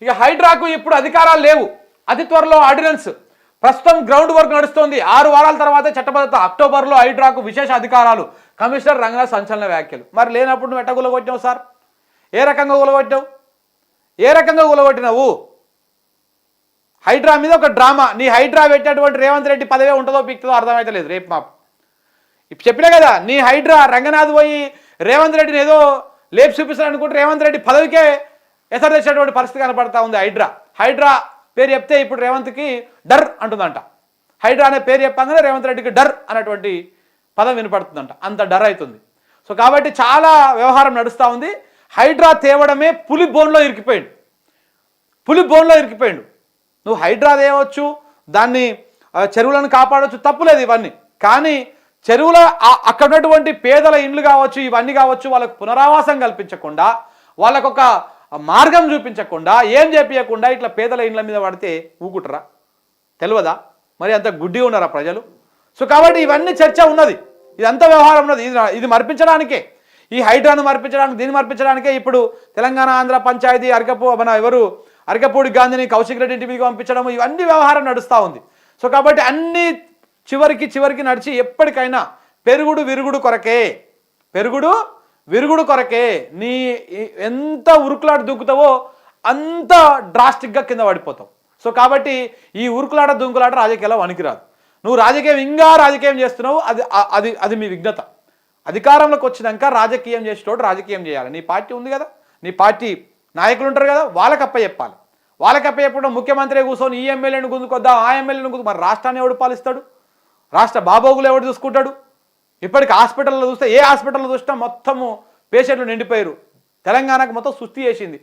ఇక హైడ్రాకు ఇప్పుడు అధికారాలు లేవు, అతి త్వరలో ఆర్డినెన్స్. ప్రస్తుతం గ్రౌండ్ వర్క్ నడుస్తోంది. 6 వారాల తర్వాత చట్టబద్ధత. అక్టోబర్లో హైడ్రాకు విశేష అధికారాలు. కమిషనర్ రంగనాథ్ సంచలన వ్యాఖ్యలు. మరి లేనప్పుడు నువ్వు ఎట్ట గులగొట్టినావు సార్? ఏ రకంగా గులగొట్టావు? ఏ రకంగా గులగొట్టినావు? హైడ్రా మీద ఒక డ్రామా. నీ హైడ్రా పెట్టినటువంటి రేవంత్ రెడ్డి పదవే ఉంటుందో పీక్తుందో అర్థమైతే లేదు. రేపు మాపు ఇప్పుడు చెప్పినా కదా, నీ హైడ్రా రంగనాథ్ పోయి రేవంత్ రెడ్డిని ఏదో లేపు చూపిస్తాడు అనుకుంటే రేవంత్ రెడ్డి పదవికే ఎసరు తెచ్చేటువంటి పరిస్థితి కనపడతా ఉంది. హైడ్రా పేరు చెప్తే ఇప్పుడు రేవంత్కి డర్ అంటుందంట. హైడ్రా అనే పేరు చెప్పగానే రేవంత్ రెడ్డికి డర్ అనేటువంటి పదం వినపడుతుందంట. అంత డర్ అవుతుంది. సో కాబట్టి చాలా వ్యవహారం నడుస్తూ ఉంది. హైడ్రా తేవడమే పులి బోన్లో ఇరికిపోయాడు. నువ్వు హైడ్రా తేవచ్చు, దాన్ని చెరువులను కాపాడవచ్చు, తప్పులేదు ఇవన్నీ. కానీ చెరువుల అక్కడ ఉన్నటువంటి పేదల ఇండ్లు కావచ్చు, ఇవన్నీ కావచ్చు, వాళ్ళకు పునరావాసం కల్పించకుండా, వాళ్ళకొక మార్గం చూపించకుండా, ఏం చెప్పకుండా ఇట్లా పేదల ఇండ్ల మీద పడితే ఊకుటరా? తెలియదా? మరి అంత గుడ్డి ఉన్నారా ప్రజలు? సో కాబట్టి ఇవన్నీ చర్చ ఉన్నది, ఇదంతా వ్యవహారం ఉన్నది. ఇది మర్పించడానికే, ఈ హైడ్రాను మర్పించడానికి, దీన్ని మర్పించడానికే ఇప్పుడు తెలంగాణ ఆంధ్ర పంచాయతీ అరకపూడి గాంధీని కౌశిక్ రెడ్డి ఇంటి మీదకి పంపించడం, ఇవన్నీ వ్యవహారం నడుస్తూ ఉంది. సో కాబట్టి అన్ని చివరికి నడిచి ఎప్పటికైనా పెరుగుడు విరుగుడు కొరకే. నీ ఎంత ఉరుకులాట దూకుతావో అంత డ్రాస్టిక్గా కింద పడిపోతావు. సో కాబట్టి ఈ ఉరుకులాట దుంకులాట రాజకీయాల్లో వనికిరాదు. నువ్వు రాజకీయం చేస్తున్నావు, అది మీ విఘ్నత. అధికారంలోకి వచ్చినాక రాజకీయం చేసేటోడు రాజకీయం చేయాలి. నీ పార్టీ ఉంది కదా, నీ పార్టీ నాయకులు ఉంటారు కదా, వాళ్ళకి అప్పచెప్పాలి. చెప్పడం ముఖ్యమంత్రి కూర్చొని ఈ ఎమ్మెల్యేని గుందుకొద్దాం, ఆ ఎమ్మెల్యేని గుందు, మరి రాష్ట్రాన్ని ఎవడు పాలిస్తాడు? రాష్ట్ర బాబోగులు ఎవడు చూసుకుంటాడు? ఇప్పటికి హాస్పిటల్లో చూస్తే, ఏ హాస్పిటల్లో చూసినా మొత్తము పేషెంట్లు నిండిపోయారు. తెలంగాణకు మొత్తం సుస్థి చేసింది